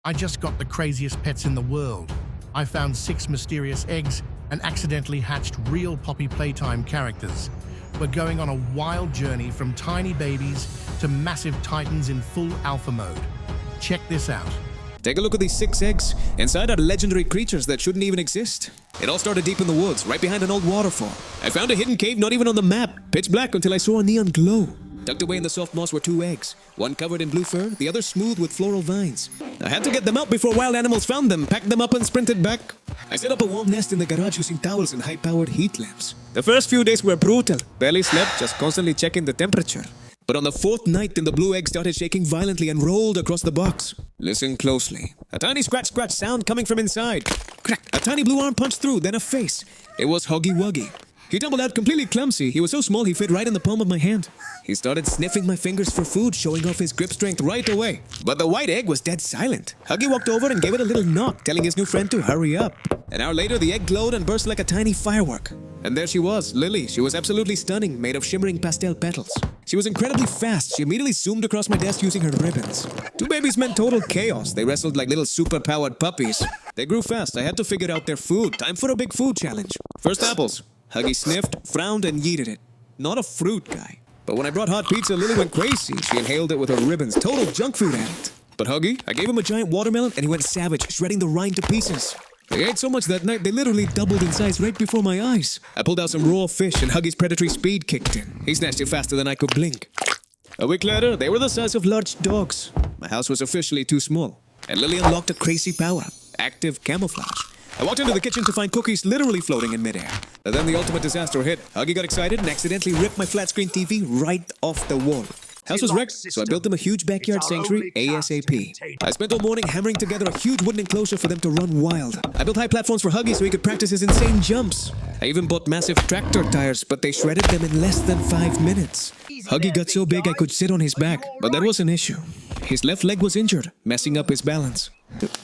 I just got the craziest pets in the world. I found 6 mysterious eggs and accidentally hatched real Poppy Playtime characters. We're going on a wild journey from tiny babies to massive titans in full alpha mode. Check this out. Take a look at these 6 eggs. Inside are legendary creatures that shouldn't even exist. It all started deep in the woods, right behind an old waterfall. I found a hidden cave not even on the map, pitch black until I saw a neon glow. Tucked away in the soft moss were 2 eggs, one covered in blue fur, the other smooth with floral vines. I had to get them out before wild animals found them, packed them up and sprinted back. I set up a warm nest in the garage using towels and high-powered heat lamps. The first few days were brutal. Barely slept, just constantly checking the temperature. But on the 4th night, then the blue egg started shaking violently and rolled across the box. Listen closely. A tiny scratch sound coming from inside. Crack! A tiny blue arm punched through, then a face. It was Huggy Wuggy. He tumbled out completely clumsy. He was so small he fit right in the palm of my hand. He started sniffing my fingers for food, showing off his grip strength right away. But the white egg was dead silent. Huggy walked over and gave it a little knock, telling his new friend to hurry up. An hour later, the egg glowed and burst like a tiny firework. And there she was, Lilly. She was absolutely stunning, made of shimmering pastel petals. She was incredibly fast. She immediately zoomed across my desk using her ribbons. 2 babies meant total chaos. They wrestled like little super-powered puppies. They grew fast. I had to figure out their food. Time for a big food challenge. First apples. Huggy sniffed, frowned, and yeeted it. Not a fruit guy. But when I brought hot pizza, Lilly went crazy. She inhaled it with her ribbons. Total junk food addict. But Huggy, I gave him a giant watermelon and he went savage, shredding the rind to pieces. They ate so much that night, they literally doubled in size right before my eyes. I pulled out some raw fish and Huggy's predatory speed kicked in. He snatched it faster than I could blink. A week later, they were the size of large dogs. My house was officially too small. And Lilly unlocked a crazy power. Active camouflage. I walked into the kitchen to find cookies literally floating in midair. But then the ultimate disaster hit. Huggy got excited and accidentally ripped my flat-screen TV right off the wall. House was wrecked, so I built them a huge backyard sanctuary ASAP. I spent all morning hammering together a huge wooden enclosure for them to run wild. I built high platforms for Huggy so he could practice his insane jumps. I even bought massive tractor tires, but they shredded them in less than 5 minutes. Huggy got so big I could sit on his back, but that was an issue. His left leg was injured, messing up his balance.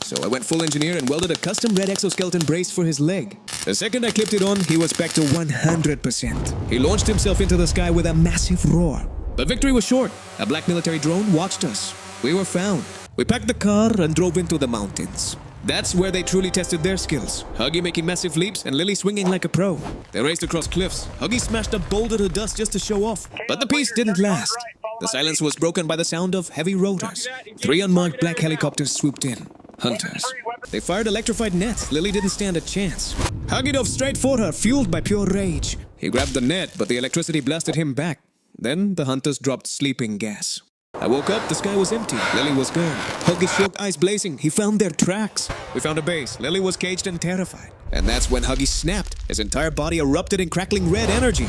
So I went full engineer and welded a custom red exoskeleton brace for his leg. The second I clipped it on, he was back to 100%. He launched himself into the sky with a massive roar. But victory was short. A black military drone watched us. We were found. We packed the car and drove into the mountains. That's where they truly tested their skills. Huggy making massive leaps and Lilly swinging like a pro. They raced across cliffs. Huggy smashed a boulder to dust just to show off. But the peace didn't last. The silence was broken by the sound of heavy rotors. 3 unmarked black helicopters swooped in. Hunters. They fired electrified nets. Lilly didn't stand a chance. Huggy dove straight for her, fueled by pure rage. He grabbed the net, but the electricity blasted him back. Then the hunters dropped sleeping gas. I woke up, the sky was empty. Lilly was gone. Huggy shook, eyes blazing. He found their tracks. We found a base. Lilly was caged and terrified. And that's when Huggy snapped. His entire body erupted in crackling red energy.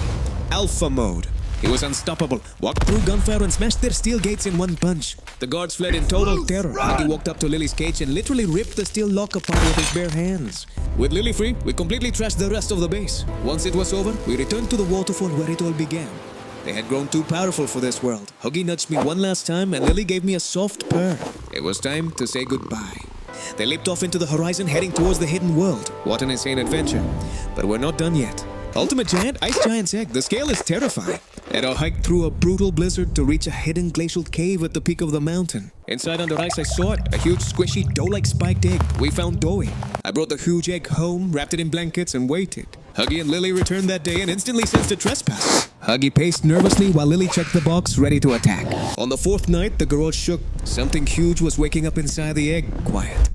Alpha mode. He was unstoppable, walked through gunfire and smashed their steel gates in one punch. The guards fled in total terror. Huggy walked up to Lily's cage and literally ripped the steel lock apart with his bare hands. With Lilly free, we completely trashed the rest of the base. Once it was over, we returned to the waterfall where it all began. They had grown too powerful for this world. Huggy nudged me one last time and Lilly gave me a soft purr. It was time to say goodbye. They leaped off into the horizon heading towards the hidden world. What an insane adventure. But we're not done yet. Ultimate Giant, Ice Giant's egg. The scale is terrifying. And I hiked through a brutal blizzard to reach a hidden glacial cave at the peak of the mountain. Inside under ice I saw it, a huge squishy dough-like spiked egg. We found Doey. I brought the huge egg home, wrapped it in blankets and waited. Huggy and Lilly returned that day and instantly sensed a trespass. Huggy paced nervously while Lilly checked the box, ready to attack. On the 4th night, the garage shook. Something huge was waking up inside the egg. Quiet.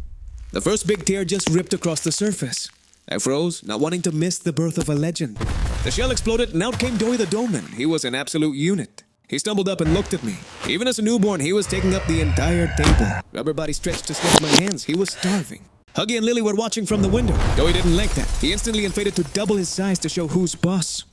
The first big tear just ripped across the surface. I froze, not wanting to miss the birth of a legend. The shell exploded and out came Doey the Doeman. He was an absolute unit. He stumbled up and looked at me. Even as a newborn, he was taking up the entire table. Rubber body stretched to sniff my hands. He was starving. Huggy and Lilly were watching from the window. Doey didn't like that. He instantly inflated to double his size to show who's boss.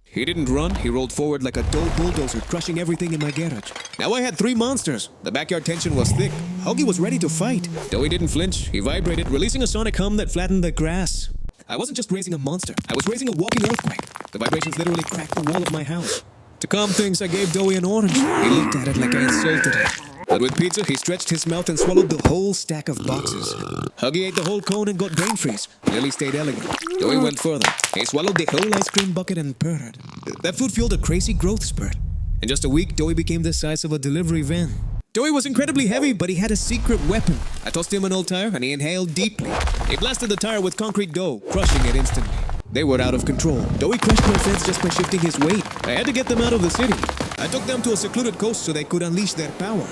He didn't run. He rolled forward like a dull bulldozer, crushing everything in my garage. Now I had 3 monsters. The backyard tension was thick. Huggy was ready to fight. Doey didn't flinch. He vibrated, releasing a sonic hum that flattened the grass. I wasn't just raising a monster. I was raising a walking earthquake. The vibrations literally cracked the wall of my house. To calm things, I gave Doey an orange. He looked at it like I insulted him. But with pizza, he stretched his mouth and swallowed the whole stack of boxes. Huggy ate the whole cone and got brain freeze. Lilly stayed elegant. Doey went further. He swallowed the whole ice cream bucket and purred. That food fueled a crazy growth spurt. In just a week, Doey became the size of a delivery van. Doey was incredibly heavy, but he had a secret weapon. I tossed him an old tire and he inhaled deeply. He blasted the tire with concrete dough, crushing it instantly. They were out of control. Doey crushed my friends just by shifting his weight. I had to get them out of the city. I took them to a secluded coast so they could unleash their power.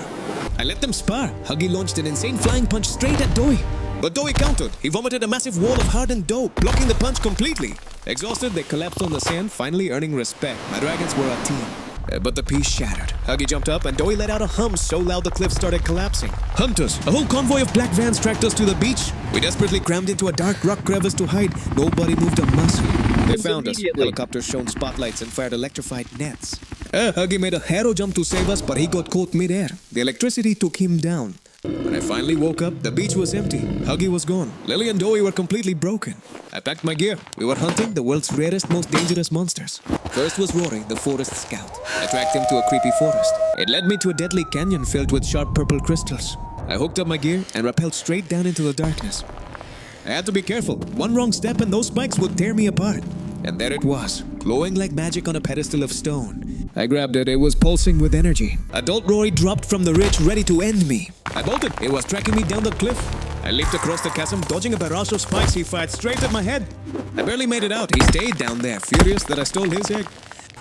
I let them spar. Huggy launched an insane flying punch straight at Doey. But Doey countered. He vomited a massive wall of hardened dough, blocking the punch completely. Exhausted, they collapsed on the sand, finally earning respect. My dragons were a team. But the piece shattered. Huggy jumped up and Doey let out a hum so loud the cliff started collapsing. Hunters! A whole convoy of black vans tracked us to the beach. We desperately crammed into a dark rock crevice to hide. Nobody moved a muscle. They found us. Helicopters shone spotlights and fired electrified nets. Huggy made a hero jump to save us, but he got caught mid-air. The electricity took him down. When I finally woke up, the beach was empty. Huggy was gone. Lilly and Doey were completely broken. I packed my gear. We were hunting the world's rarest, most dangerous monsters. First was Rory, the forest scout. I tracked him to a creepy forest. It led me to a deadly canyon filled with sharp purple crystals. I hooked up my gear and rappelled straight down into the darkness. I had to be careful. One wrong step and those spikes would tear me apart. And there it was, glowing like magic on a pedestal of stone. I grabbed it. It was pulsing with energy. Adult Rory dropped from the ridge, ready to end me. I bolted. It was tracking me down the cliff. I leaped across the chasm, dodging a barrage of spikes he fired straight at my head. I barely made it out. He stayed down there, furious that I stole his egg.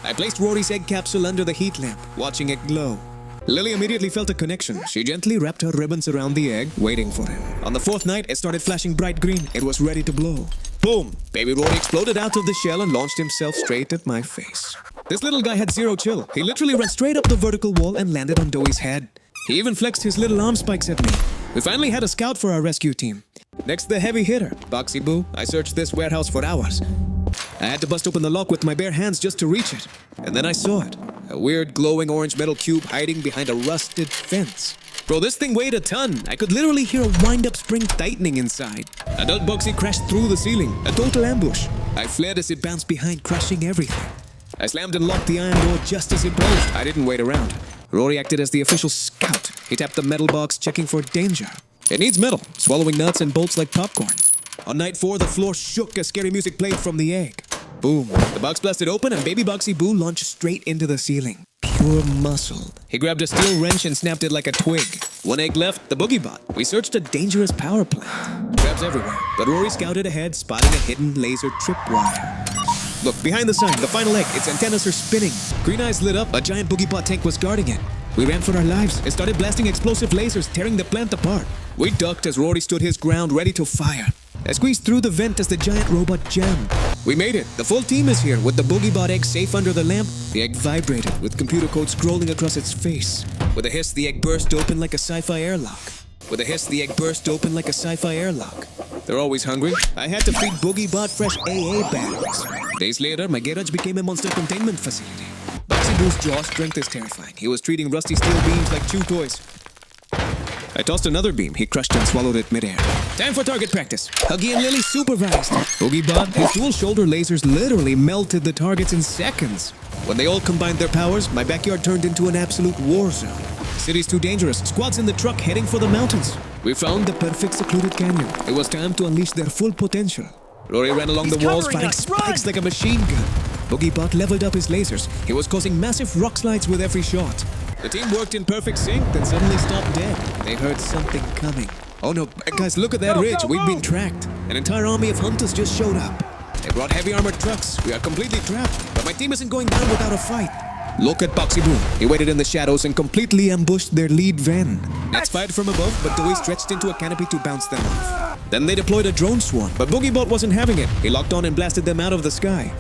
I placed Rory's egg capsule under the heat lamp, watching it glow. Lilly immediately felt a connection. She gently wrapped her ribbons around the egg, waiting for him. On the fourth night, it started flashing bright green. It was ready to blow. Boom! Baby Rory exploded out of the shell and launched himself straight at my face. This little guy had zero chill. He literally ran straight up the vertical wall and landed on Doey's head. He even flexed his little arm spikes at me. We finally had a scout for our rescue team. Next, the heavy hitter, Boxy Boo. I searched this warehouse for hours. I had to bust open the lock with my bare hands just to reach it. And then I saw it. A weird glowing orange metal cube hiding behind a rusted fence. Bro, this thing weighed a ton. I could literally hear a wind-up spring tightening inside. Adult Boxy crashed through the ceiling. A total ambush. I fled as it bounced behind, crushing everything. I slammed and locked the iron door just as it closed. I didn't wait around. Rory acted as the official scout. He tapped the metal box, checking for danger. It needs metal, swallowing nuts and bolts like popcorn. On night 4, the floor shook as scary music played from the egg. Boom. The box blasted open and baby Boxy Boo launched straight into the ceiling. Pure muscle. He grabbed a steel wrench and snapped it like a twig. One egg left, the Boogie Bot. We searched a dangerous power plant. Traps everywhere, but Rory scouted ahead, spotting a hidden laser tripwire. Look, behind the sign, the final egg, its antennas are spinning. Green eyes lit up, a giant Boogie Bot tank was guarding it. We ran for our lives and started blasting explosive lasers, tearing the plant apart. We ducked as Rory stood his ground, ready to fire. I squeezed through the vent as the giant robot jammed. We made it. The full team is here, with the Boogie Bot egg safe under the lamp. The egg vibrated, with computer code scrolling across its face. With a hiss, the egg burst open like a sci-fi airlock. With a hiss, the egg burst open like a sci-fi airlock. They're always hungry. I had to feed Boogie Bot fresh AA batteries. Days later, my garage became a monster containment facility. Boxy Boo's jaw strength is terrifying. He was treating rusty steel beams like chew toys. I tossed another beam. He crushed and swallowed it midair. Time for target practice. Huggy and Lilly supervised. Boogie Bot, his dual shoulder lasers literally melted the targets in seconds. When they all combined their powers, my backyard turned into an absolute war zone. The city's too dangerous. Squads in the truck heading for the mountains. We found the perfect secluded canyon. It was time to unleash their full potential. Rory ran along the walls, firing spikes like a machine gun. Boogie Bot leveled up his lasers. He was causing massive rock slides with every shot. The team worked in perfect sync, then suddenly stopped dead. They heard something coming. Oh no, guys, look at that ridge. We've been tracked. An entire army of hunters just showed up. They brought heavy armored trucks. We are completely trapped, but my team isn't going down without a fight. Look at Boxy Boo. He waited in the shadows and completely ambushed their lead van. Nets fired from above, but Doey stretched into a canopy to bounce them off. Then they deployed a drone swarm, but Boogie Bot wasn't having it. He locked on and blasted them out of the sky.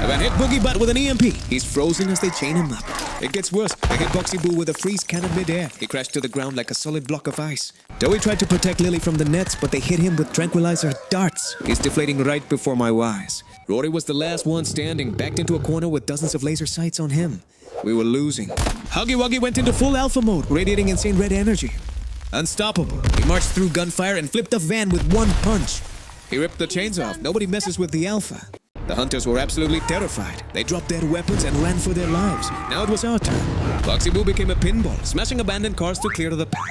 A van hit Boogie Bot with an EMP. He's frozen as they chain him up. It gets worse. They hit Boxy Boo with a freeze cannon midair. He crashed to the ground like a solid block of ice. Doey tried to protect Lilly from the nets, but they hit him with tranquilizer darts. He's deflating right before my eyes. Rory was the last one standing, backed into a corner with dozens of laser sights on him. We were losing. Huggy Wuggy went into full alpha mode, radiating insane red energy. Unstoppable. He marched through gunfire and flipped a van with one punch. He ripped the chains off. Nobody messes with the alpha. The hunters were absolutely terrified. They dropped their weapons and ran for their lives. Now it was our turn. Boxy Boo became a pinball, smashing abandoned cars to clear the path.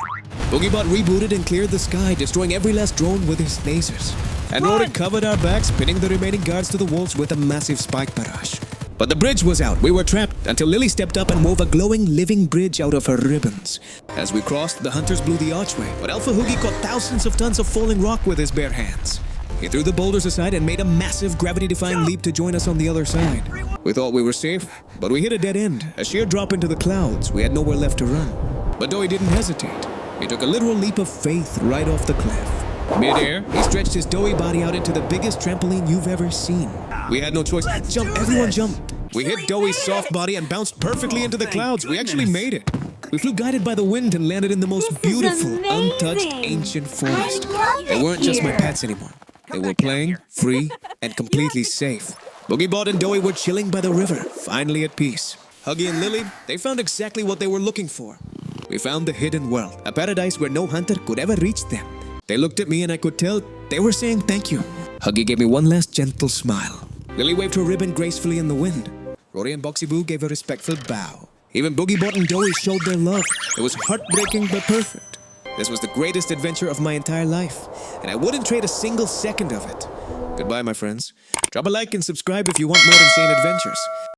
Boogie Bot rebooted and cleared the sky, destroying every last drone with his lasers. And Rory covered our backs, pinning the remaining guards to the walls with a massive spike barrage. But the bridge was out. We were trapped until Lilly stepped up and wove a glowing living bridge out of her ribbons. As we crossed, the hunters blew the archway, but Alpha Huggy caught thousands of tons of falling rock with his bare hands. He threw the boulders aside and made a massive gravity-defying leap to join us on the other side. We thought we were safe, but we hit a dead end, a sheer drop into the clouds. We had nowhere left to run. But Doey didn't hesitate. He took a literal leap of faith right off the cliff. Mid-air, he stretched his doughy body out into the biggest trampoline you've ever seen. We had no choice. Jump, everyone jump. We hit Doey's soft body and bounced perfectly into the clouds. We actually made it. We flew guided by the wind and landed in the most beautiful, untouched, ancient forest. They weren't just my pets anymore. They were playing, free, and completely safe. Boogie Bot and Doey were chilling by the river, finally at peace. Huggy and Lilly, they found exactly what they were looking for. We found the hidden world, a paradise where no hunter could ever reach them. They looked at me and I could tell they were saying thank you. Huggy gave me one last gentle smile. Lilly waved her ribbon gracefully in the wind. Rory and Boxy Boo gave a respectful bow. Even Boogie Bot and Doey showed their love. It was heartbreaking but perfect. This was the greatest adventure of my entire life, and I wouldn't trade a single second of it. Goodbye, my friends. Drop a like and subscribe if you want more insane adventures.